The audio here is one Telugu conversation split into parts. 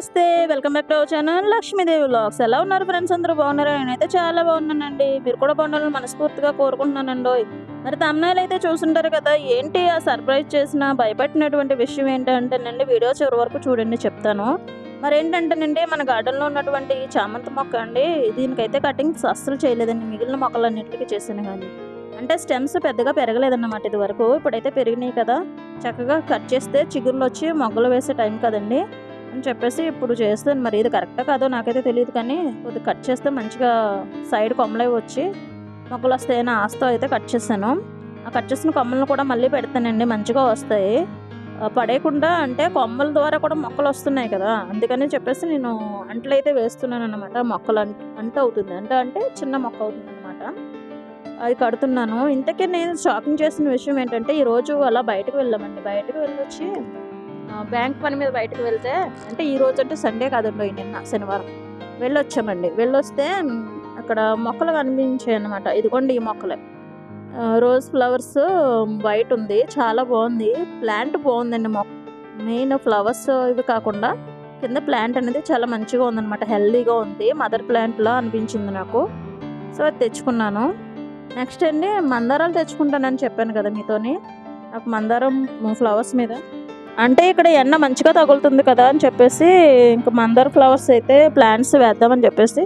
నమస్తే welcome back to our channel Lakshmidevi vlogs. ఎలా ఉన్నారు ఫ్రెండ్స్? అందరూ బాగున్నారా? నేనైతే చాలా బాగున్నానండి. మీరు కూడా బాగుండాలని మనస్ఫూర్తిగా కోరుకుంటున్నానండి. మరి తమ్ముళ్ళు అయితే చూసుంటారు కదా, ఏంటి ఆ సర్ప్రైజ్ చేసిన భయపెట్టినటువంటి విషయం ఏంటంటేనండి, వీడియో చివరి వరకు చూడండి చెప్తాను. మరి ఏంటంటేనండి, మన గార్డెన్లో ఉన్నటువంటి ఈ చామంతి మొక్క అండి, దీనికైతే కటింగ్స్ అస్సలు చేయలేదండి. మిగిలిన మొక్కలన్నింటికి చేశాను కానీ అంటే స్టెమ్స్ పెద్దగా పెరగలేదన్నమాట ఇది వరకు. ఇప్పుడైతే పెరిగినాయి కదా, చక్కగా కట్ చేస్తే చిగుర్లు వచ్చి మొగ్గలు వేసే టైం కదండి అని చెప్పేసి ఇప్పుడు చేస్తాను. మరి ఇది కరెక్టా కాదో నాకైతే తెలియదు, కానీ కొద్దిగా కట్ చేస్తే మంచిగా సైడ్ కొమ్మలే వచ్చి మొక్కలు వస్తాయని ఆస్తో అయితే కట్ చేశాను. ఆ కట్ చేసిన కొమ్మలను కూడా మళ్ళీ పెడతానండి, మంచిగా వస్తాయి. పడేయకుండా, అంటే కొమ్మల ద్వారా కూడా మొక్కలు వస్తున్నాయి కదా, అందుకని చెప్పేసి నేను అంట్లు అయితే వేస్తున్నాను అనమాట. మొక్కలు అంట అవుతుంది, అంటే చిన్న మొక్క అవుతుంది అనమాట. అది కడుతున్నాను. ఇంతకీ నేను షాపింగ్ చేసిన విషయం ఏంటంటే, ఈరోజు అలా బయటకు వెళ్ళామండి. బయటకు వెళ్ళొచ్చి బ్యాంక్ పని మీద బయటకు వెళ్తే, అంటే ఈ రోజు అంటే సండే కాదండి, నిన్న శనివారం వెళ్ళొచ్చామండి. వెళ్ళొస్తే అక్కడ మొక్కలు కనిపించాయి అన్నమాట. ఇదిగోండి ఈ మొక్కలే, రోజ్ ఫ్లవర్స్ వైట్ ఉంది, చాలా బాగుంది. ప్లాంట్ బాగుందండి. మెయిన్ ఫ్లవర్స్ ఇవి కాకుండా కింద ప్లాంట్ అనేది చాలా మంచిగా ఉందన్నమాట. హెల్దీగా ఉంది, మదర్ ప్లాంట్లా అనిపించింది నాకు. సో అది తెచ్చుకున్నాను. నెక్స్ట్ అండి, మందారాలు తెచ్చుకుంటానని చెప్పాను కదా మీతోని. నాకు మందారం ఫ్లవర్స్ మీద అంటే ఇక్కడ ఎండ మంచిగా తగులుతుంది కదా అని చెప్పేసి ఇంకా మందార ఫ్లవర్స్ అయితే ప్లాంట్స్ వేద్దామని చెప్పేసి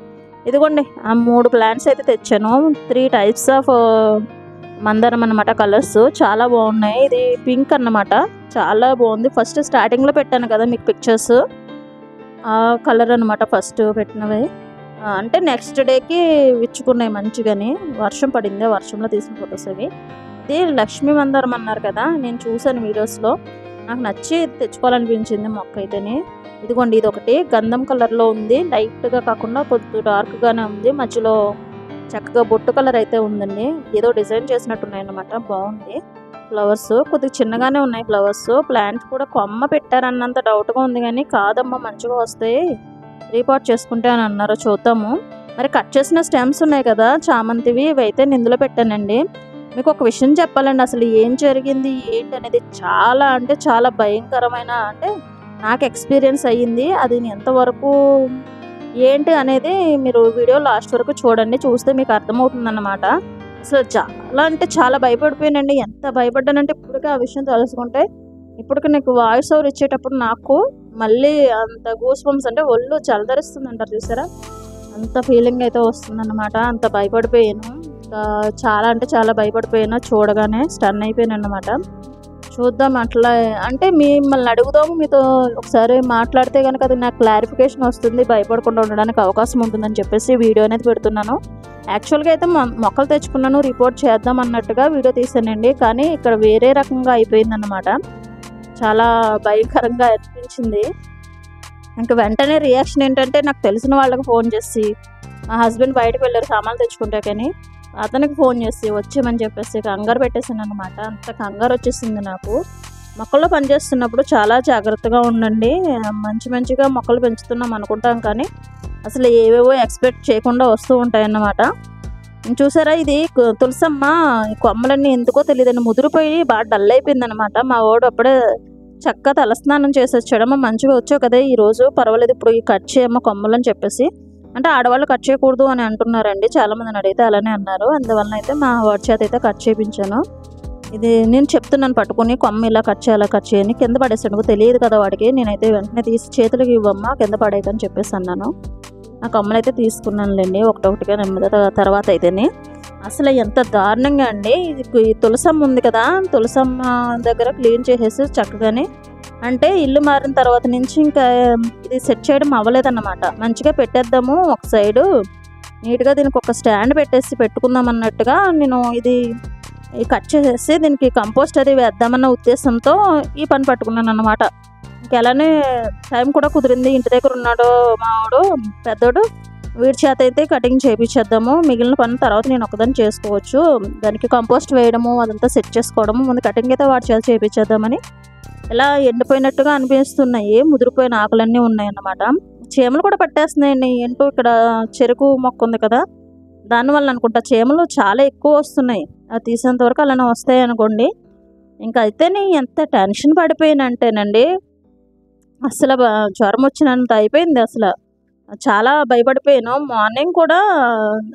ఇదిగోండి ఆ 3 ప్లాంట్స్ అయితే తెచ్చాను. 3 టైప్స్ ఆఫ్ మందారం అన్నమాట. కలర్స్ చాలా బాగున్నాయి. ఇది పింక్ అన్నమాట, చాలా బాగుంది. ఫస్ట్ స్టార్టింగ్లో పెట్టాను కదా మీకు పిక్చర్స్, ఆ కలర్ అనమాట ఫస్ట్ పెట్టినవి. అంటే నెక్స్ట్ డేకి విచ్చుకున్నాయి మంచిగాని. వర్షం పడింది, వర్షంలో తీసిన ఫొటోస్ అవి. ఇది లక్ష్మీ మందారం అన్నారు కదా, నేను చూసాను వీడియోస్లో, నాకు నచ్చి తెచ్చుకోవాలనిపించింది మొక్క అయితేనే. ఇదిగోండి ఇది ఒకటి గంధం కలర్లో ఉంది, లైట్గా కాకుండా కొద్దిగా డార్క్గానే ఉంది. మధ్యలో చక్కగా బొట్టు కలర్ అయితే ఉందండి, ఏదో డిజైన్ చేసినట్టున్నాయి అన్నమాట. బాగుంది. ఫ్లవర్స్ కొద్దిగా చిన్నగానే ఉన్నాయి ఫ్లవర్స్. ప్లాంట్ కూడా కొమ్మ పెట్టారన్నంత డౌట్గా ఉంది, కానీ కాదమ్మా మంచిగా వస్తాయి, రీపాట్ చేసుకుంటే అని అన్నారు. చూద్దాము. మరి కట్ చేసిన స్టెమ్స్ ఉన్నాయి కదా చామంతివి, ఇవి అయితే నేను ఇందులో పెట్టానండి. మీకు ఒక విషయం చెప్పాలండి, అసలు ఏం జరిగింది ఏంటి అనేది చాలా అంటే చాలా భయంకరమైన, అంటే నాకు ఎక్స్పీరియన్స్ అయ్యింది. అది ఎంతవరకు ఏంటి అనేది మీరు వీడియో లాస్ట్ వరకు చూడండి, చూస్తే మీకు అర్థమవుతుంది అన్నమాట. అసలు చాలా అంటే చాలా భయపడిపోయానండి. ఎంత భయపడ్డానంటే ఇప్పటికే ఆ విషయం తెలుసుకుంటే, ఇప్పటికి నీకు వాయిస్ ఓవర్ ఇచ్చేటప్పుడు నాకు మళ్ళీ అంత గూస్ బంప్స్, అంటే ఒళ్ళు చలదరిస్తుంది అంటారు చూసారా, అంత ఫీలింగ్ అయితే వస్తుందన్నమాట. అంత భయపడిపోయాను, చాలా అంటే చాలా భయపడిపోయాను. చూడగానే స్టన్ అయిపోయాను అన్నమాట. చూద్దాం అట్లా, అంటే మిమ్మల్ని అడుగుదాము, మీతో ఒకసారి మాట్లాడితే కనుక అది నాకు క్లారిఫికేషన్ వస్తుంది, భయపడకుండా ఉండడానికి అవకాశం ఉంటుందని చెప్పేసి వీడియో అనేది పెడుతున్నాను. యాక్చువల్గా అయితే మొక్కలు తెచ్చుకున్నాను, రిపోర్ట్ చేద్దాం అన్నట్టుగా వీడియో తీసానండి, కానీ ఇక్కడ వేరే రకంగా అయిపోయిందన్నమాట. చాలా భయంకరంగా అనిపించింది. ఇంకా వెంటనే రియాక్షన్ ఏంటంటే, నాకు తెలిసిన వాళ్ళకి ఫోన్ చేసి, మా హస్బెండ్ బయటకు వెళ్ళారు సామాన్లు తెచ్చుకుంటే, కానీ అతనికి ఫోన్ చేసి వచ్చేయమని చెప్పేసి కంగారు పెట్టేసాను అనమాట. అంత కంగారు వచ్చేసింది నాకు. మొక్కల్లో పనిచేస్తున్నప్పుడు చాలా జాగ్రత్తగా ఉండండి. మంచిగా మొక్కలు పెంచుతున్నాం అనుకుంటాం, కానీ అసలు ఏవేవో ఎక్స్పెక్ట్ చేయకుండా వస్తూ ఉంటాయన్నమాట. చూసారా, ఇది తులసమ్మ కొమ్మలన్నీ ఎందుకో తెలియదండి ముదిరిపోయి బాగా డల్ అయిపోయిందనమాట. మా వాడు అప్పుడే చక్కగా తలస్నానం చేసి వచ్చాడమ్మ, మంచిగా వచ్చావు కదా ఈరోజు, పర్వాలేదు ఇప్పుడు ఈ కట్ చేయమ్మ కొమ్మలని చెప్పేసి. అంటే ఆడవాళ్ళు కట్ చేయకూడదు అని అంటున్నారండి, చాలామందిని అడిగితే అలానే అన్నారు. అందువల్ల అయితే మా వాడి చేత అయితే కట్ చేయించాను. ఇది నేను చెప్తున్నాను పట్టుకుని, కొమ్మ ఇలా కట్ చేయాలి కట్ చేయని, కింద పడేసాడు, తెలియదు కదా వాడికి. నేనైతే వెంటనే తీసి చేతులకి ఇవ్వమ్మా, కింద పడేయకని చెప్పేసి అన్నాను. ఆ కొమ్మలు అయితే తీసుకున్నానులేండి ఒకటొకటిగా నెమ్మది. తర్వాత అయితేనే అసలు ఎంత దారుణంగా అండి, ఈ తులసమ్మ ఉంది కదా, తులసమ్మ దగ్గర క్లీన్ చేసేసి చక్కగానే, అంటే ఇల్లు మారిన తర్వాత నుంచి ఇంకా ఇది సెట్ చేయడం అవ్వలేదన్నమాట. మంచిగా పెట్టేద్దాము ఒక సైడు నీట్గా, దీనికి ఒక స్టాండ్ పెట్టేసి పెట్టుకుందాం అన్నట్టుగా నేను ఇది కట్ చేసేసి దీనికి కంపోస్ట్ అది వేద్దామన్న ఉద్దేశంతో ఈ పని పట్టుకున్నాను అన్నమాట. ఇంకెలానే టైం కూడా కుదిరింది. ఇంటి దగ్గర ఉన్నాడు మావాడు పెద్దోడు, వీడి చేత అయితే కటింగ్ చేయించేద్దాము, మిగిలిన పని తర్వాత నేను ఒకదాన్ని చేసుకోవచ్చు. దానికి కంపోస్ట్ వేయడము అదంతా సెట్ చేసుకోవడము, ముందు కటింగ్ అయితే వాడి చేత చేయించేద్దామని. ఇలా ఎండిపోయినట్టుగా అనిపిస్తున్నాయి, ముదిరిపోయిన ఆకులన్నీ ఉన్నాయన్నమాట. చీమలు కూడా పట్టేస్తున్నాయండి. ఏంటో ఇక్కడ చెరుకు మొక్క ఉంది కదా, దానివల్ల అనుకుంటా చీమలు చాలా ఎక్కువ వస్తున్నాయి. అది తీసేంత వరకు అలానే వస్తాయి అనుకోండి. ఇంకా అయితే నేను ఎంత టెన్షన్ పడిపోయానంటేనండి, అసలు జ్వరం వచ్చినంత అయిపోయింది అసలు. చాలా భయపడిపోయాను. మార్నింగ్ కూడా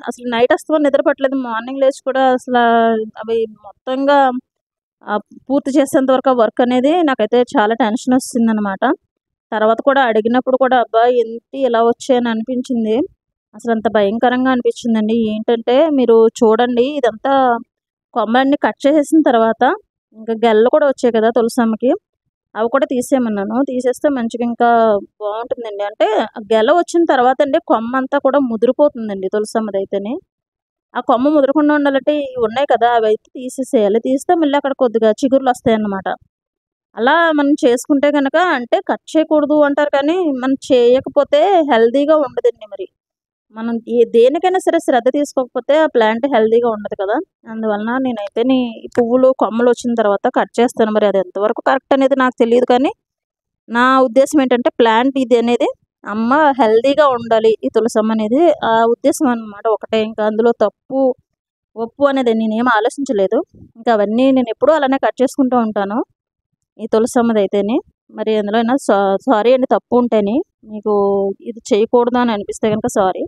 అసలు నైట్ అస్తమాను నిద్ర పట్టలేదు. మార్నింగ్ లేచి కూడా అవి మొత్తంగా పూర్తి చేసేంత వరకు ఆ వర్క్ అనేది నాకైతే చాలా టెన్షన్ వచ్చిందనమాట. తర్వాత కూడా అడిగినప్పుడు కూడా అబ్బా! ఏంటి ఇలా వచ్చాయని అనిపించింది. అసలంత భయంకరంగా అనిపించిందండి. ఏంటంటే మీరు చూడండి ఇదంతా కొమ్మలన్నీ కట్ చేసేసిన తర్వాత ఇంకా గెలలు కూడా వచ్చాయి కదా తులసమ్మకి. అవి కూడా తీసేయమన్నాను. తీసేస్తే మంచిగా ఇంకా బావుంటుందండి. అంటే ఆ గెల వచ్చిన తర్వాత అండి కొమ్మంతా కూడా ముదిరిపోతుందండి తులసమ్మదైతేని. ఆ కొమ్మ ముదరకుండా ఉండాలంటే ఇవి ఉన్నాయి కదా! అవైతే తీసేసేయాలి. తీస్తే మళ్ళీ అక్కడ కొద్దిగా చిగుర్లొస్తాయన్నమాట. అలా మనం చేసుకుంటే గనక అంటే కట్ చేయకూడదు అంటారు కానీ, మనం చేయకపోతే హెల్తీగా ఉండదండి మరి. మనం దేనికైనా సరే శ్రద్ధ తీసుకోకపోతే ఆ ప్లాంట్ హెల్తీగా ఉండదు కదా! అందువలన నేనైతేని ఈ పువ్వులు, కొమ్మలొచ్చిన తర్వాత కట్ చేస్తాను. మరి అది ఎంతవరకు కరెక్ట్ అనేది నాకు తెలీదు కానీ, నా ఉద్దేశ్యం ఏంటంటే ప్లాంట్ ఇది అనేది అమ్మ హెల్తీగా ఉండాలి ఈ తులసమ్మ అనేది ఆ ఉద్దేశం అన్నమాట ఒకటే. ఇంకా అందులో తప్పు, ఒప్పు అనేది నేనేమి ఆలోచించలేదు. ఇంకా అవన్నీ నేనెప్పుడూ అలానే కట్ చేసుకుంటూ ఉంటాను. ఈ తులసమ్మదైతేని. మరి అందులో ఏమైనా సారీ అండి తప్పు ఉంటేని. మీకు ఇది చేయకూడదు అని అనిపిస్తే గనక సారీ.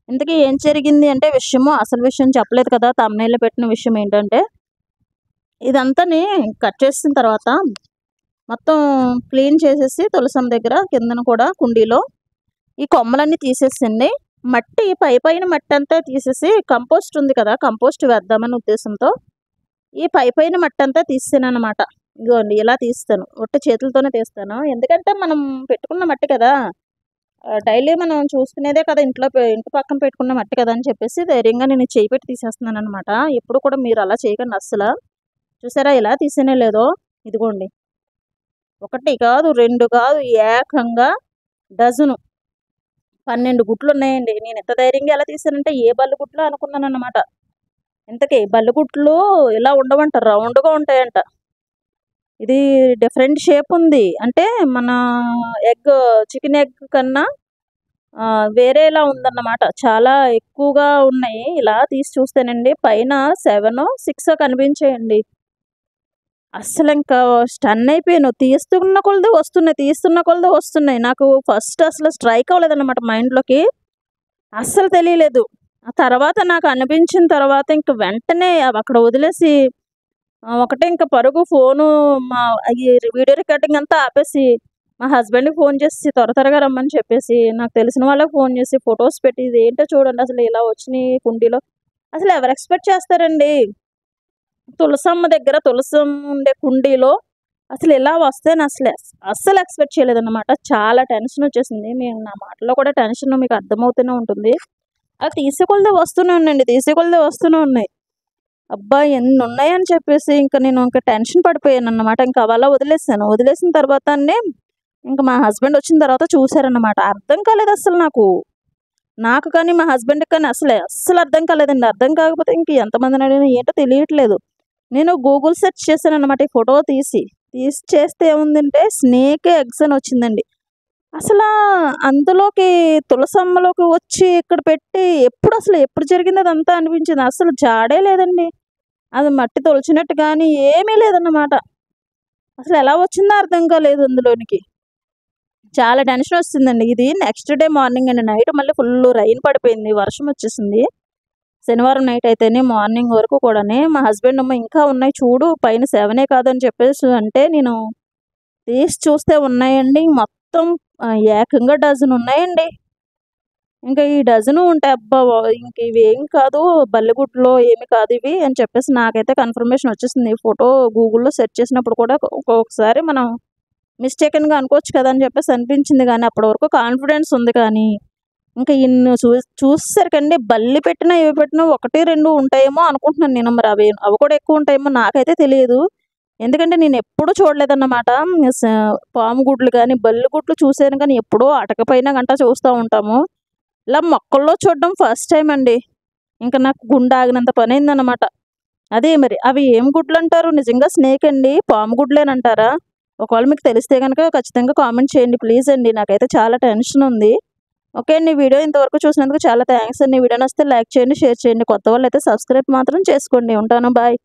ఇంతకీ ఏం జరిగింది అంటే అసలు విషయం చెప్పలేదు కదా! థంబ్‌నెయిల్‌లో పెట్టిన విషయం ఏంటంటే, ఇదంతాని కట్ చేసిన తర్వాత మొత్తం క్లీన్ చేసేసి తులసమ్మ దగ్గర కిందన కూడా కుండీలో ఈ కొమ్మలన్నీ తీసేసండి. మట్టి పైన మట్టంతా తీసేసి కంపోస్ట్ ఉంది కదా! కంపోస్ట్ వేద్దామనే ఉద్దేశంతో ఈ పైన మట్టంతా తీసేసాననమాట. ఇదిగోండి ఇలా తీస్తాను. ఒట్టి చేతులతోనే తీస్తాను. ఎందుకంటే మనం పెట్టుకున్న మట్టి కదా! డైలీ మనం చూసుకునేదే కదా! ఇంటి పక్కన పెట్టుకున్న మట్టి కదా! అని చెప్పేసి ధైర్యంగా నేను చెయ్యి పెట్టి తీసేస్తున్నాననమాట. ఎప్పుడు కూడా మీరు అలా చేయకండి అస్సల. చూసారా ఎలా తీసానో లేదో? ఇదిగోండి. 1 కాదు, 2 కాదు ఏకంగా డజను 12 గుట్లున్నాయండి. నేనెంత ధైర్యంగా ఎలా తీసానంటే ఏ బల్లి గుట్లో అనుకున్నాననమాట. ఇంతకీ బల్లి గుట్లు ఇలా ఉండవంట. రౌండ్‌గా ఉంటాయంట. ఇది డిఫరెంట్ షేప్ ఉంది. అంటే మన చికెన్ ఎగ్ కన్నా వేరేలా ఉందన్నమాట. చాలా ఎక్కువగా ఉన్నాయి. ఇలా తీసి చూస్తేనండి పైన 7 6 కనిపించాయండి. అస్సలింకా స్టన్ అయిపోయాను. తీస్తున్న కొలది వస్తున్నాయి. తీస్తున్న కొలది వస్తున్నాయి. నాకు ఫస్ట్ అసలు స్ట్రైక్ అవ్వలేదన్నమాట మైండ్‌లోకి. అస్సలు తెలియలేదు. ఆ తర్వాత నాకు అనిపించిన తర్వాత ఇంక వెంటనే అక్కడ వదిలేసి ఒకటే ఇంక పరుగు ఫోను మా ఈ వీడియో రికార్డింగ్ అంతా ఆపేసి, మా హస్బెండ్‌కి ఫోను చేసి త్వరగా రమ్మని చెప్పేసి, నాకు తెలిసిన వాళ్ళకి ఫోను చేసి ఫోటోస్ పెట్టి ఇదేంటో చూడండి అసలు ఇలా వచ్చినియి కుండీలో. అసలు ఎవరు ఎక్స్‌పెక్ట్ చేస్తారండి? తులసమ్మ దగ్గర తులసమ్మ ఉండే కుండీలో అసలు ఇలా వస్తాయని అస్సలు ఎక్స్‌పెక్ట్ చేయలేదన్నమాట. చాలా టెన్షనొచ్చేసింది. నా మాటల్లో కూడా టెన్షన్ మీకు అర్థమవుతూనే ఉంటుంది. అలా తీసేకొలదే వస్తూనే ఉన్నాయండి. తీసేకొలదే వస్తూనే ఉన్నాయి. అబ్బా! ఎన్నున్నాయని చెప్పేసి నేను టెన్షన్ పడిపోయానన్నమాట. ఇంక అవలా వదిలేసాను. వదిలేసిన తర్వాత అండి ఇంక మా హస్బెండ్ వచ్చిన తర్వాత చూసారన్నమాట. అర్థం కాలేదస్సలు నాకు. నాకు కానీ, మా హస్బెండ్‌కి కానీ అస్సలు అర్థం కాలేదండి. అర్థం కాకపోతే ఇంక ఎంతమందిని అడిగినా ఏంటో తెలియట్లేదు. నేను గూగుల్ సెర్చ్ చేశానన్నమాట ఈ ఫోటో తీసి చేస్తే ఏముందంటే స్నేక్ ఎగ్స్ అని వచ్చిందండి. అసలా అందులోకి తులసమ్మలోకి వచ్చి ఇక్కడ పెట్టి ఎప్పుడు జరిగింది అదంతా అనిపించింది. అసలు జాడే లేదండి. అది మట్టి తొలిచినట్టు గానీ ఏమీ లేదన్నమాట. అసలెలా వచ్చిందో అర్థం కాలేదు అందులోనికి. చాలా టెన్షనొచ్చేసిందండి. ఇది నెక్స్ట్ డే మార్నింగ్ అండి. నైట్ మళ్ళీ ఫుల్లు రైన్ పడిపోయింది. వర్షం వచ్చేసింది. శనివారం నైట్ అయితేనే మార్నింగ్ వరకు కూడాని మా హస్బెండ్ ఇంకా ఉన్నాయి చూడు పైన 7 కాదని చెప్పేసి అంటే నేను తీసి చూస్తే ఉన్నాయండి. మొత్తం ఏకంగా డజన్ ఉన్నాయండి. ఇంకా ఈ డజను ఉంటే అబ్బా! ఇంక ఇవేం కాదు బల్లిగుడ్లో ఏమి కాదు ఇవి అని చెప్పేసి నాకైతే కన్ఫర్మేషన్ వచ్చేసింది. ఫోటో గూగుల్‌లో సెర్చ్ చేసినప్పుడు కూడా ఒక్కొక్కసారి మనం మిస్టేకెన్‌గా అనుకోవచ్చు కదా! అని చెప్పేసి అనిపించింది గానీ అప్పటి వరకు కాన్ఫిడెన్స్ ఉంది కానీ ఇంకా ఇన్ని చూసేసరికండి బల్లి పెట్టినా, ఇవి పెట్టినా 1, 2 ఉంటాయేమో అనుకుంటున్నాను నేను. మరి అవి కూడా ఎక్కువ ఉంటాయేమో నాకైతే తెలియదు. ఎందుకంటే నేనెప్పుడూ చూడలేదన్నమాట. పాము గుడ్లు గానీ, బల్లి గుడ్లు చూసాను కానీ ఎప్పుడో అటకపైన గంట చూస్తా ఉంటాము. ఇలా మొక్కల్లో చూడడం ఫస్ట్ టైమ్ అండి. ఇంక నాకు గుండె ఆగినంత పనయిందన్నమాట. అదే మరి అవి ఏం గుడ్లంటారు? నిజంగా స్నేక్ అండి? పాము గుడ్లేనంటారా? ఒకవేళ మీకు తెలిస్తే గనక ఖచ్చితంగా కామెంట్ చేయండి ప్లీజ్ అండి. నాకైతే చాలా టెన్షనుంది. ఓకే అండి. వీడియో ఇంతవరకు చూసినందుకు చాలా థాంక్స్ అండి. వీడియో నచ్చితే లైక్ చేయండి, షేర్ చేయండి. కొత్త వాళ్ళైతే సబ్స్క్రైబ్ మాత్రం చేసుకోండి. ఉంటాను. బాయ్.